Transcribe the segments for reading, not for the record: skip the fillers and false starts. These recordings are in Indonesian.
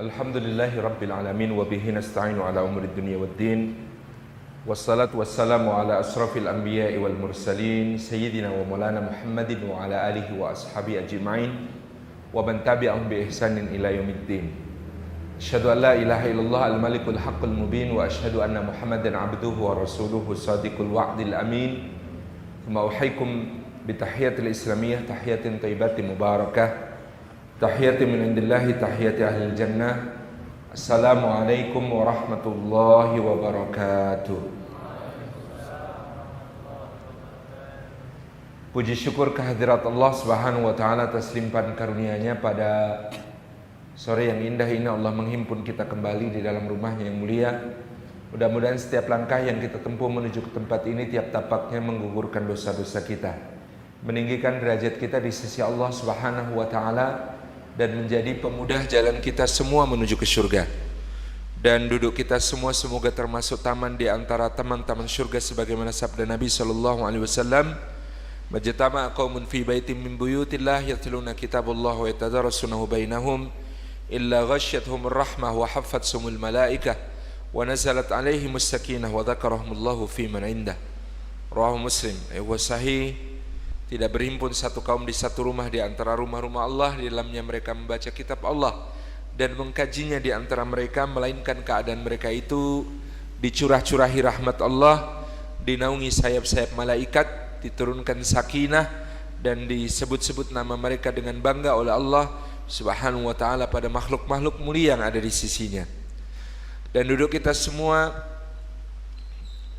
Alhamdulillahi Rabbil Alamin wa bihi nasta'inu ala umuri dunia waddin. Wassalatu wassalamu ala asrafil anbiya'i wal mursalin Sayyidina wa maulana Muhammadin wa ala alihi wa ashabi ajma'in wa man tabi'ahum bi ihsanin ila yaumiddin. Asyhadu an la ilaha illallah al-malikul haqqul mubin wa asyhadu anna Muhammadan abduhu wa rasuluhu sadiqul wa'dil amin. Thumma uhaykum bi tahiyatil islamiyah tahiyatin thayyibatin mubarakah. Tahiyati min indillahi tahiyati ahlil jannah. Assalamualaikum warahmatullahi wabarakatuh. Puji syukur kehadirat Allah subhanahu wa ta'ala atas limpahan karunia-Nya pada sore yang indah ini. Allah menghimpun kita kembali di dalam rumahnya yang mulia. Mudah-mudahan setiap langkah yang kita tempuh menuju ke tempat ini, tiap tapaknya menggugurkan dosa-dosa kita, meninggikan derajat kita di sisi Allah subhanahu wa ta'ala, dan menjadi pemudah jalan kita semua menuju ke surga. Dan duduk kita semua semoga termasuk taman di antara taman-taman surga, sebagaimana sabda Nabi SAW, majtama'a qaumun fi baitin min buyutillah yatluna kitabullah wa yatadarasunahu bainahum illa ghasyathumur rahmah wa haffathumul malaikah wa nazalat alaihimus sakinah wa dzakarahumullahu fi man indah. Rawahu Muslim. Sahih. Tidak berhimpun satu kaum di satu rumah di antara rumah-rumah Allah, di dalamnya mereka membaca kitab Allah dan mengkajinya di antara mereka, melainkan keadaan mereka itu dicurah-curahi rahmat Allah, dinaungi sayap-sayap malaikat, diturunkan sakinah, dan disebut-sebut nama mereka dengan bangga oleh Allah subhanahu wa ta'ala pada makhluk-makhluk mulia yang ada di sisinya. Dan duduk kita semua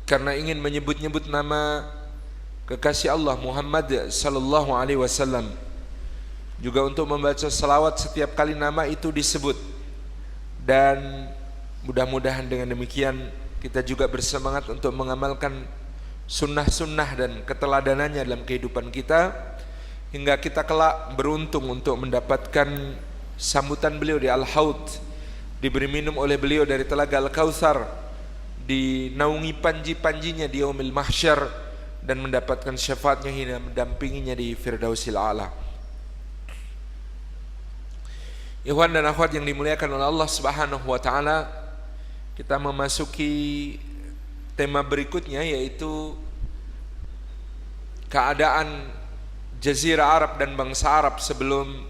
karena ingin menyebut-nyebut nama kekasih Allah Muhammad sallallahu alaihi wasallam, juga untuk membaca salawat setiap kali nama itu disebut. Dan mudah-mudahan dengan demikian kita juga bersemangat untuk mengamalkan sunnah-sunnah dan keteladanannya dalam kehidupan kita, hingga kita kelak beruntung untuk mendapatkan sambutan beliau di Al-Haud, diberi minum oleh beliau dari telaga Al-Kautsar, dinaungi panji-panjinya di yaumil mahsyar, dan mendapatkan syafaatnya hingga mendampinginya di Firdausil A'la. Ikhwan dan akhwat yang dimuliakan oleh Allah subhanahu wa ta'ala, kita memasuki tema berikutnya, yaitu keadaan Jazirah Arab dan bangsa Arab sebelum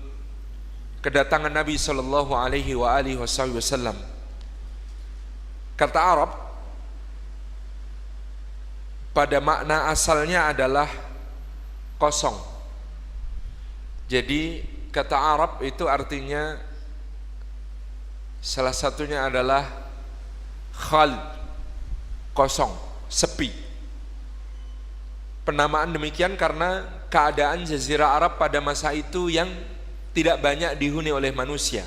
kedatangan Nabi sallallahu alaihi wasallam. Kata Arab pada makna asalnya adalah kosong. Jadi kata Arab itu artinya salah satunya adalah khal, kosong, sepi. Penamaan demikian karena keadaan Jazirah Arab pada masa itu yang tidak banyak dihuni oleh manusia.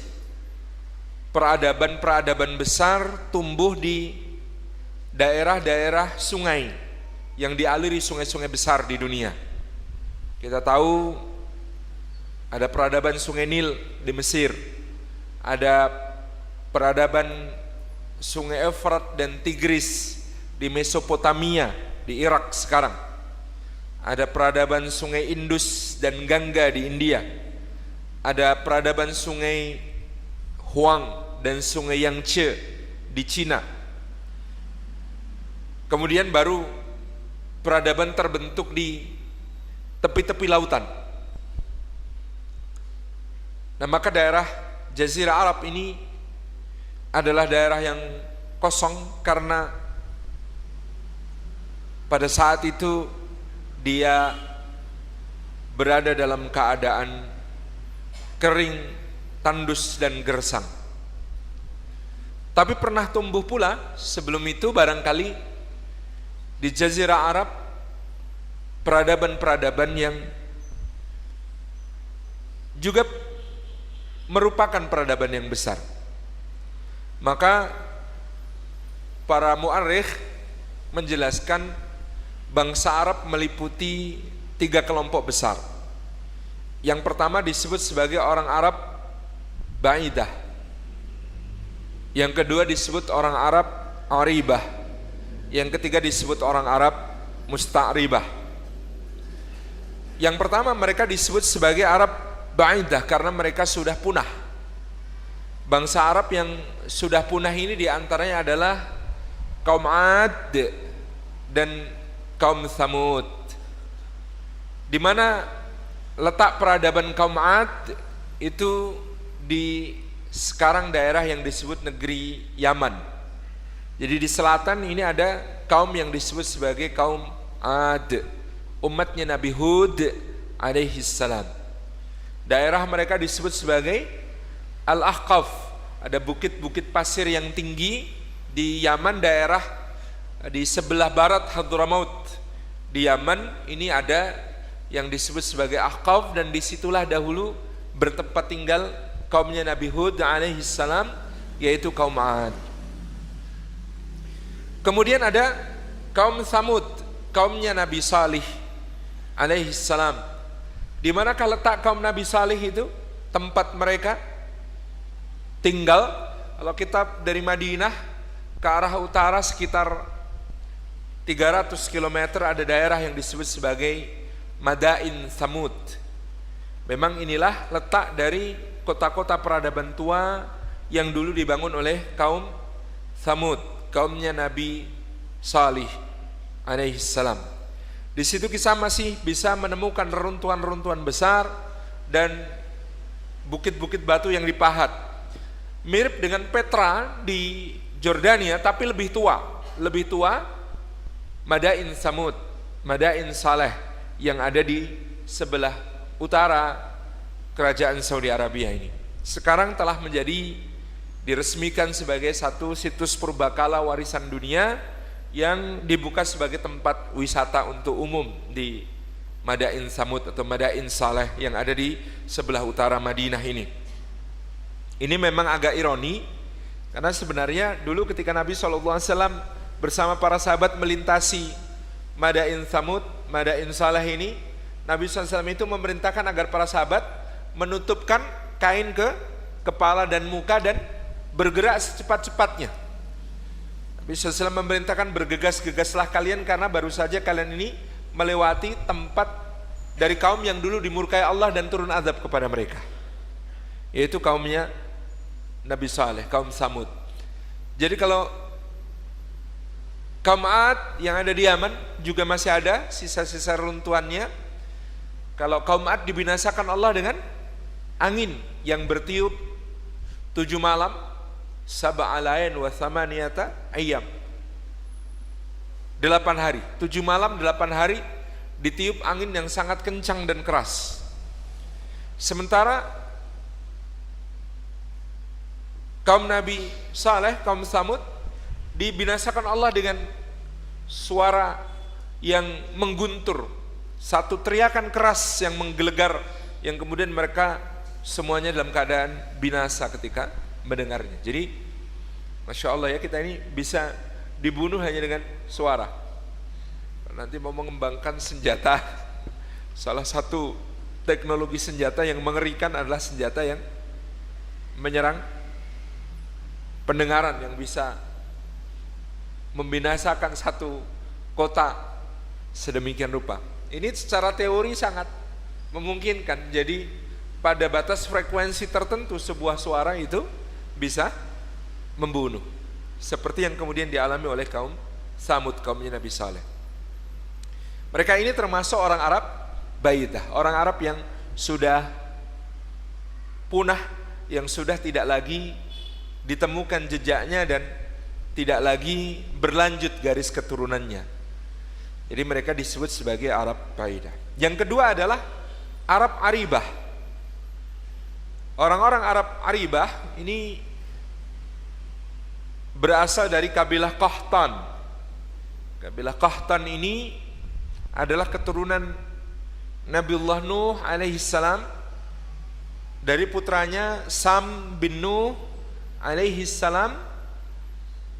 Peradaban-peradaban besar tumbuh di daerah-daerah sungai yang dialiri sungai-sungai besar di dunia. Kita tahu ada peradaban Sungai Nil di Mesir, ada peradaban Sungai Efrat dan Tigris di Mesopotamia di Irak sekarang, ada peradaban Sungai Indus dan Gangga di India, ada peradaban Sungai Huang dan Sungai Yangtze di Cina. Kemudian baru peradaban terbentuk di tepi-tepi lautan. Nah, maka daerah Jazirah Arab ini adalah daerah yang kosong karena pada saat itu dia berada dalam keadaan kering, tandus dan gersang. Tapi pernah tumbuh pula sebelum itu barangkali di Jazirah Arab peradaban-peradaban yang juga merupakan peradaban yang besar. Maka para mu'arikh menjelaskan bangsa Arab meliputi 3 kelompok besar. Yang pertama disebut sebagai orang Arab Ba'idah. Yang kedua disebut orang Arab Aribah. Yang ketiga disebut orang Arab Musta'ribah. Yang pertama mereka disebut sebagai Arab Ba'idah karena mereka sudah punah. Bangsa Arab yang sudah punah ini diantaranya adalah kaum Ad dan kaum Tsamud. Di mana letak peradaban kaum Ad itu di sekarang daerah yang disebut negeri Yaman. Jadi di selatan ini ada kaum yang disebut sebagai kaum Ad, umatnya Nabi Hud alaihi salam. Daerah mereka disebut sebagai Al-Ahqaf. Ada bukit-bukit pasir yang tinggi di Yaman, daerah di sebelah barat Hadramaut. Di Yaman ini ada yang disebut sebagai Ahqaf, dan disitulah dahulu bertempat tinggal kaumnya Nabi Hud alaihi salam, yaitu kaum Ad. Kemudian ada kaum Tsamud, kaumnya Nabi Salih alaihi salam. Di manakah letak kaum Nabi Salih itu? Tempat mereka tinggal, kalau kita dari Madinah ke arah utara sekitar 300 km ada daerah yang disebut sebagai Madain Tsamud. Memang inilah letak dari kota-kota peradaban tua yang dulu dibangun oleh kaum Tsamud, kaumnya Nabi Salih alaihi salam. Di situ kita masih bisa menemukan reruntuhan-reruntuhan besar dan bukit-bukit batu yang dipahat. Mirip dengan Petra di Jordania, tapi lebih tua Madain Tsamud, Madain Saleh yang ada di sebelah utara kerajaan Saudi Arabia ini. Sekarang telah menjadi diresmikan sebagai satu situs purbakala warisan dunia yang dibuka sebagai tempat wisata untuk umum di Madain Tsamud atau Madain Saleh yang ada di sebelah utara Madinah ini. Ini memang agak ironi, karena sebenarnya dulu ketika Nabi SAW bersama para sahabat melintasi Madain Tsamud, Madain Saleh ini, Nabi SAW itu memerintahkan agar para sahabat menutupkan kain ke kepala dan muka dan bergerak secepat-cepatnya. Nabi SAW memerintahkan bergegas-gegaslah kalian, karena baru saja kalian ini melewati tempat dari kaum yang dulu dimurkai Allah dan turun azab kepada mereka, yaitu kaumnya Nabi Saleh, kaum Tsamud. Jadi kalau kaum Ad yang ada di Yaman juga masih ada sisa-sisa runtuhannya. Kalau kaum Ad dibinasakan Allah dengan angin yang bertiup 7 malam, sab'a layan wa thamaniyata ayyam, 8 hari, 7 malam 8 hari ditiup angin yang sangat kencang dan keras. Sementara kaum Nabi Saleh, kaum Tsamud dibinasakan Allah dengan suara yang mengguntur, satu teriakan keras yang menggelegar, yang kemudian mereka semuanya dalam keadaan binasa ketika mendengarnya. Jadi Masya Allah ya, kita ini bisa dibunuh hanya dengan suara. Nanti mau mengembangkan senjata, salah satu teknologi senjata yang mengerikan adalah senjata yang menyerang pendengaran, yang bisa membinasakan satu kota sedemikian rupa. Ini secara teori sangat memungkinkan. Jadi pada batas frekuensi tertentu sebuah suara itu bisa membunuh, seperti yang kemudian dialami oleh kaum Tsamud, kaumnya Nabi Saleh. Mereka ini termasuk orang Arab Baidah, orang Arab yang sudah punah, yang sudah tidak lagi ditemukan jejaknya dan tidak lagi berlanjut garis keturunannya. Jadi mereka disebut sebagai Arab Baidah. Yang kedua adalah Arab Aribah. Orang-orang Arab Aribah ini berasal dari kabilah Qahtan. Kabilah Qahtan ini adalah keturunan Nabiullah Nuh alaihi salam dari putranya Sam bin Nuh alaihi salam,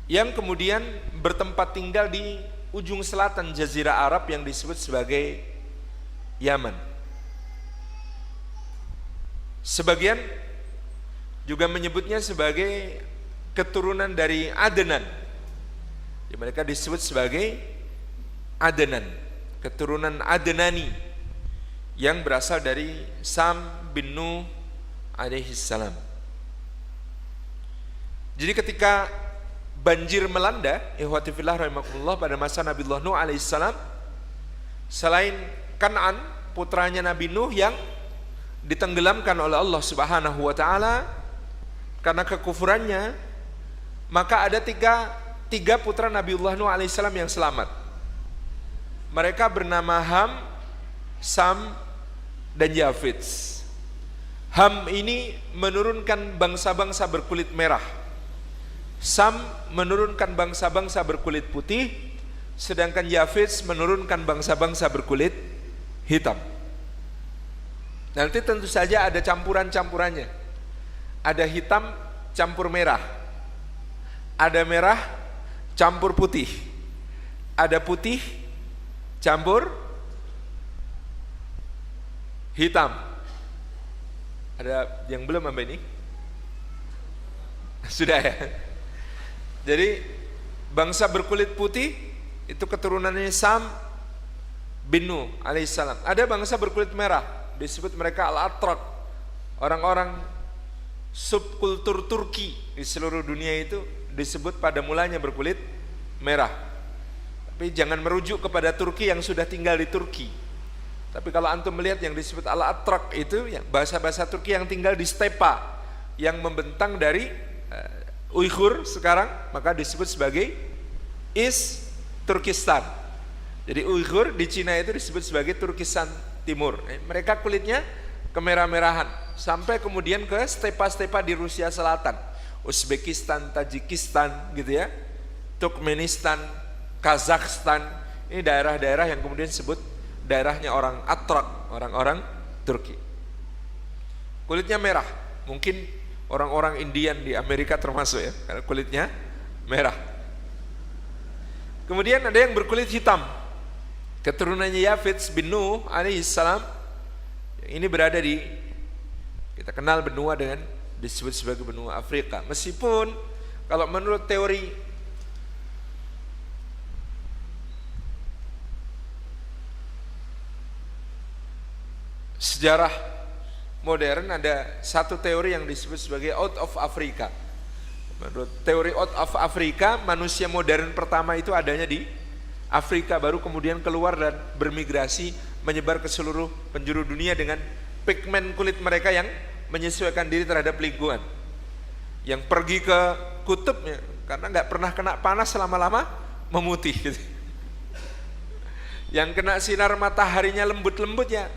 yang kemudian bertempat tinggal di ujung selatan Jazirah Arab yang disebut sebagai Yaman. Sebagian juga menyebutnya sebagai keturunan dari Adnan. Mereka disebut sebagai Adnan, keturunan Adnani yang berasal dari Sam bin Nuh alaihi salam. Jadi ketika banjir melanda, ikhwati fillah rahimakumullah, pada masa Nabi Nuh alaihissalam, selain Kan'an putranya Nabi Nuh yang ditenggelamkan oleh Allah Subhanahu wa taala karena kekufurannya, maka ada tiga putra Nabiullah Nuh alaihissalam yang selamat. Mereka bernama Ham, Sam, dan Yafits. Ham ini menurunkan bangsa-bangsa berkulit merah. Sam menurunkan bangsa-bangsa berkulit putih, sedangkan Yafits menurunkan bangsa-bangsa berkulit hitam. Nanti tentu saja ada campuran-campurannya. Ada hitam campur merah, ada merah campur putih, ada putih campur hitam. Ada yang belum sampai ini? Sudah ya? Jadi bangsa berkulit putih itu keturunannya Sam bin Nuh alaihissalam. Ada bangsa berkulit merah, disebut mereka Al-Atrak, orang-orang subkultur Turki di seluruh dunia itu disebut pada mulanya berkulit merah. Tapi jangan merujuk kepada Turki yang sudah tinggal di Turki. Tapi kalau antum melihat yang disebut Al-Atrak itu yang bahasa-bahasa Turki yang tinggal di stepa yang membentang dari Uighur sekarang, maka disebut sebagai East Turkistan. Jadi Uighur di Cina itu disebut sebagai Turkistan Timur. Mereka kulitnya kemerah-merahan sampai kemudian ke stepa-stepa di Rusia Selatan, Uzbekistan, Tajikistan gitu ya, Turkmenistan, Kazakhstan. Ini daerah-daerah yang kemudian disebut daerahnya orang Atrak, orang-orang Turki. Kulitnya merah, mungkin orang-orang Indian di Amerika termasuk ya, karena kulitnya merah. Kemudian ada yang berkulit hitam, keturunannya Yafits bin Nuh alaihissalam. Ini berada di, kita kenal benua dengan disebut sebagai benua Afrika. Meskipun kalau menurut teori sejarah modern, ada satu teori yang disebut sebagai out of Africa. Menurut teori out of Africa, manusia modern pertama itu adanya di Afrika, baru kemudian keluar dan bermigrasi menyebar ke seluruh penjuru dunia dengan pigmen kulit mereka yang menyesuaikan diri terhadap lingkungan. Yang pergi ke kutubnya karena nggak pernah kena panas, lama-lama memutih gitu. Yang kena sinar mataharinya lembut-lembut ya,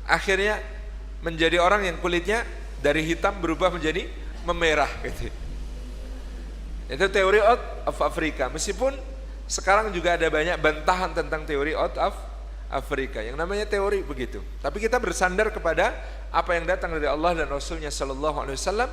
akhirnya menjadi orang yang kulitnya dari hitam berubah menjadi memerah gitu. Itu teori out of Africa. Meskipun sekarang juga ada banyak bantahan tentang teori out of Africa. Yang namanya teori begitu. Tapi kita bersandar kepada apa yang datang dari Allah dan Rasulnya Sallallahu Alaihi Wasallam.